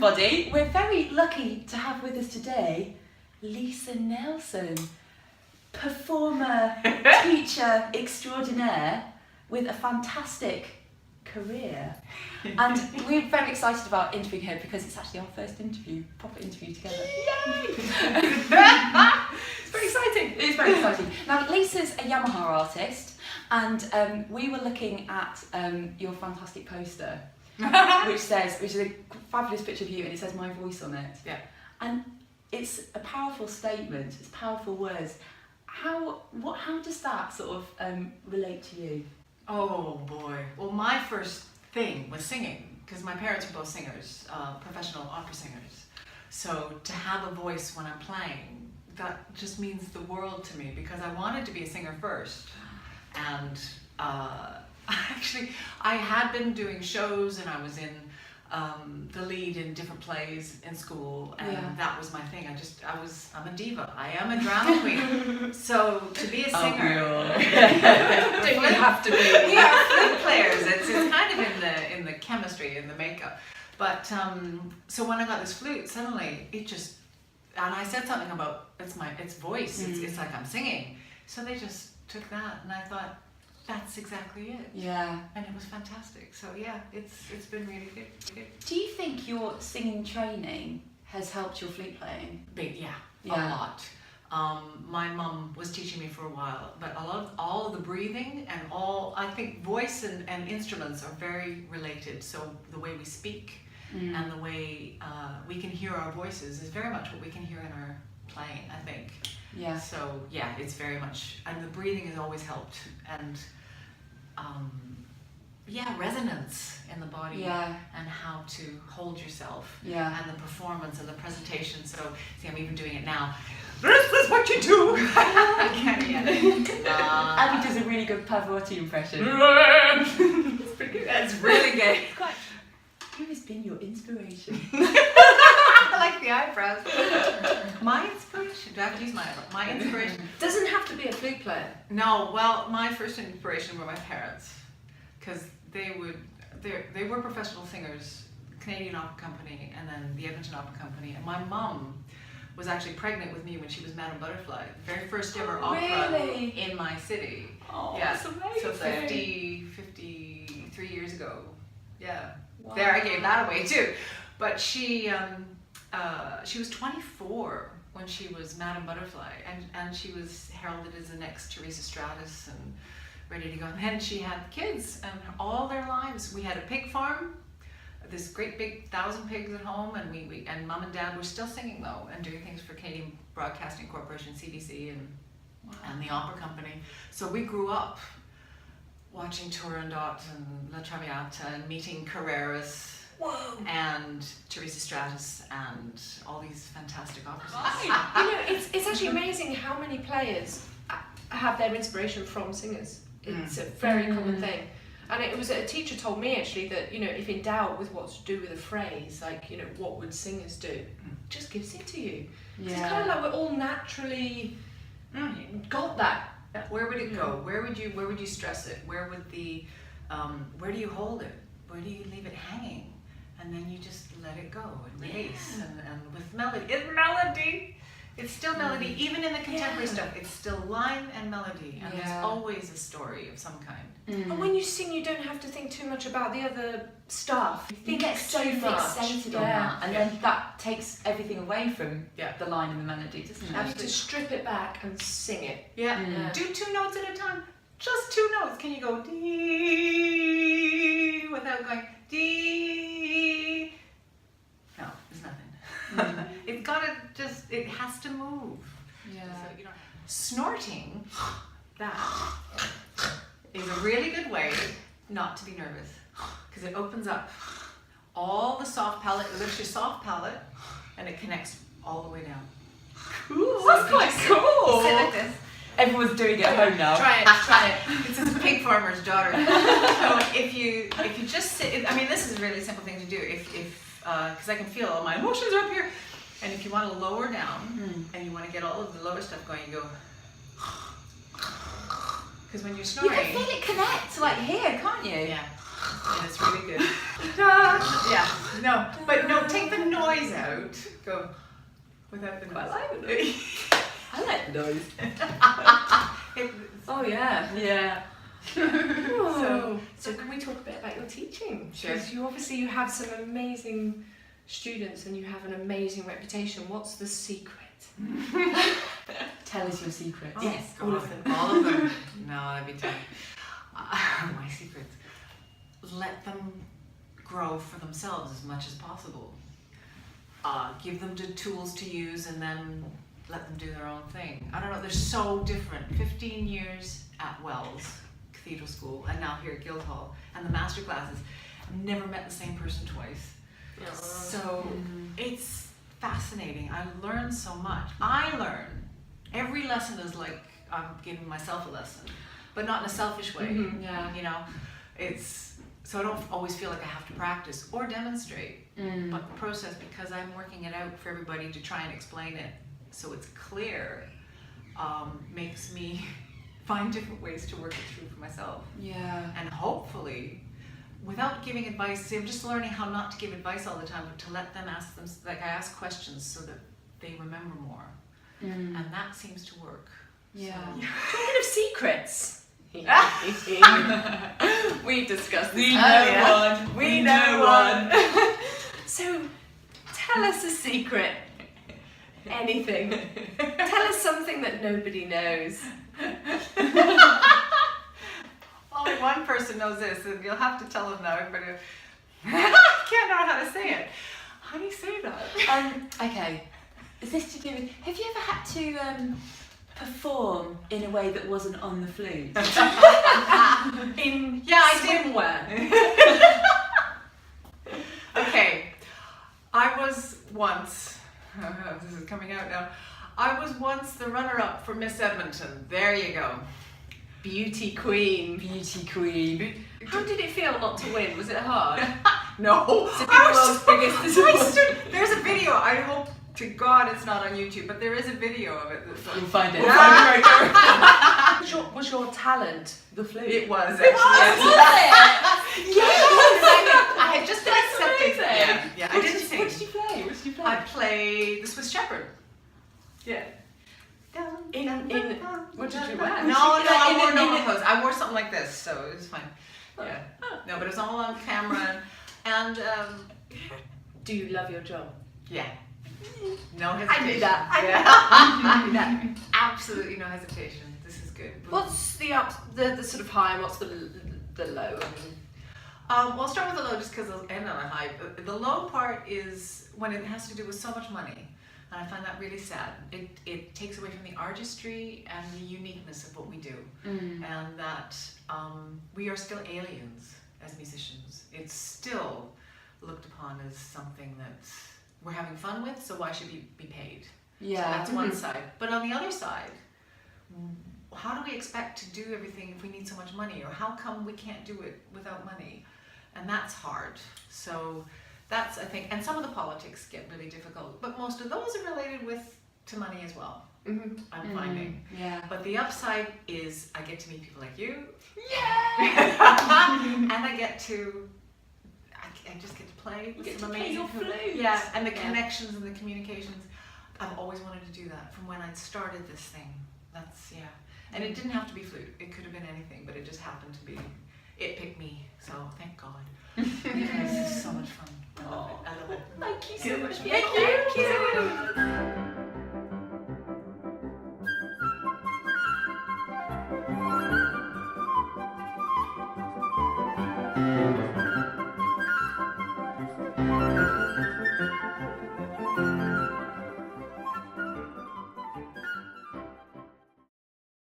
everybody. We're very lucky to have with us today Lisa Nelsen, performer, teacher extraordinaire with a fantastic career. And we're very excited about interviewing her because it's actually our first proper interview together. Yay! It's very exciting. It's very exciting. Now, Lisa's a Yamaha artist, and we were looking at your fantastic poster, which is a fabulous picture of you, and it says "My Voice" on it. Yeah. And it's a powerful statement. It's powerful words. How does that sort of relate to you? Oh boy. Well, my first thing was singing, because my parents were both singers, professional opera singers. So to have a voice when I'm playing, that just means the world to me, because I wanted to be a singer first. And actually, I had been doing shows, and I was in the lead in different plays in school, and that was my thing. I'm a diva. I am a drama queen. So to be a singer, Don't you have to be? we are flute players. It's kind of in the chemistry, in the makeup. But so when I got this flute, suddenly it just, and I said something about it's voice. It's like I'm singing. So they just took that, and I thought, that's exactly it. Yeah. And it was fantastic. So yeah, it's been really good. Do you think your singing training has helped your flute playing? A lot. My mum was teaching me for a while, but all of the breathing and I think voice and instruments are very related. So the way we speak and the way we can hear our voices is very much what we can hear in our playing, I think. Yeah. So yeah, it's very much, and the breathing has always helped, and resonance in the body, and how to hold yourself, and the performance and the presentation. So see, I'm even doing it now. This is what you do. I can't yet. Abby does a really good Pavarotti impression. It's pretty good. That's really good. Who has been your inspiration? I like the eyebrows. My inspiration. Do I have to use my inspiration? Doesn't have to be a flute player. No. Well, my first inspiration were my parents, because they were professional singers, Canadian Opera Company, and then the Edmonton Opera Company. And my mum was actually pregnant with me when she was Madame Butterfly, the very first ever opera in my city. Oh, yeah. that's amazing. So 53 years ago. Yeah. Wow. There, I gave that away too. But she was 24 when she was Madame Butterfly, and she was heralded as the next Teresa Stratus and ready to go. And then she had kids, and all their lives. We had a pig farm, this great big 1,000 pigs at home, and we Mum and Dad were still singing though, and doing things for Canadian Broadcasting Corporation, CBC, and the Opera Company. So we grew up watching Turandot and La Traviata and meeting Carreras. Whoa. And Teresa Stratus and all these fantastic opera singers. It's actually amazing how many players have their inspiration from singers. It's a very common thing. And it was a teacher told me actually that, if in doubt with what to do with a phrase, like, what would singers do? Just gives it to you. Yeah. It's kind of like we're all naturally got that. Where would it go? Where would you stress it? Where would where do you hold it? Where do you leave it hanging? And then you just let it go and release. And with melody, it's still melody, even in the contemporary stuff. It's still line and melody, and there's always a story of some kind. And when you sing, you don't have to think too much about the other stuff. You get so fixated on that, and then that takes everything away from the line and the melody, doesn't it? You have to strip it back and sing it. Yeah. Do 2 notes at a time. Just 2 notes. Can you go dee without going dee? No, there's nothing. It has to move. Yeah. So, snorting, that is a really good way not to be nervous, because it opens up all the soft palate. It lifts your soft palate, and it connects all the way down. Cool. So that's quite cool. Sit like this. Everyone's doing it at home now. Try it. It's a pig farmer's daughter. So if you just sit, this is a really simple thing to do. Because I can feel all my emotions are up here, and if you want to lower down and you want to get all of the lower stuff going, you go. Because when you're snoring, you can feel it connect, like here, can't you? Yeah. And it's really good. Yeah, no, but no, take the noise out. Go without the noise. I like the noise. I like the noise. Oh yeah. Yeah. So can we talk a bit about your teaching? Sure. Because you have some amazing students and you have an amazing reputation. What's the secret? Tell us your secrets. Oh, Yes, God. all of them. All of them. No, that'd be tough. My secrets. Let them grow for themselves as much as possible. Give them the tools to use and then let them do their own thing. I don't know, they're so different. 15 years at Wells Cathedral School and now here at Guildhall. And the master classes, I've never met the same person twice. So it's fascinating. I learn so much. I learn. Every lesson is like I'm giving myself a lesson, but not in a selfish way. Yeah. You know, it's so I don't always feel like I have to practice or demonstrate, but the process, because I'm working it out for everybody to try and explain it so it's clear, makes me find different ways to work it through for myself. Yeah. And hopefully, without giving advice, see, I'm just learning how not to give advice all the time, but to let them ask them, like I ask questions so that they remember more. And that seems to work. Yeah. Talking of secrets. We discussed this We earlier. know one. We know one. So, tell us a secret. Anything. Tell us something that nobody knows. Only one person knows this, and you'll have to tell them now. Everybody, I can't know how to say it. How do you say that? Okay. Is this to do with, have you ever had to perform in a way that wasn't on the flute? In Yeah, I did. swimwear. Okay, I was once, this is coming out now, I was once the runner-up for Miss Edmonton. There you go. Beauty queen. Beauty queen. How did it feel not to win? Was it hard? No. To be the world's biggest disappointment. There's a video, I hope to God it's not on YouTube, but there is a video of it. That's We'll find it. We'll find it Yeah. Was your talent the flute? It was actually. I had just been accepted. amazing. Yeah, I didn't sing. What did you play? What did you play? I played the Swiss Shepherd. Yeah. In what did you wear? No, I wore in no a- clothes. I wore something like this, so it was fine. Yeah. No, but it was all on camera, and Do you love your job? yeah. No hesitation. I knew that. I knew that. Absolutely no hesitation. This is good. What's the the sort of high and what's the low? Well, I'll start with the low just because I'll end on a high. The low part is when it has to do with so much money. And I find that really sad. It takes away from the artistry and the uniqueness of what we do. And that we are still aliens as musicians. It's still looked upon as something that we're having fun with, so why should we be paid? Yeah. So that's one side. But on the other side, how do we expect to do everything if we need so much money? Or how come we can't do it without money? And that's hard. So that's, I think, and some of the politics get really difficult, but most of those are related to money as well, I'm finding. Yeah. But the upside is I get to meet people like you. Yeah. And I get to, I just get to play with get some to play amazing your people. flute. Yeah, and the connections and the communications. I've always wanted to do that from when I started this thing. That's, yeah. And it didn't have to be flute. It could have been anything, but it just happened to be, it picked me. So thank God. Because it's so much fun. I love it. I love it. Thank you so much. Thank you. Thank you.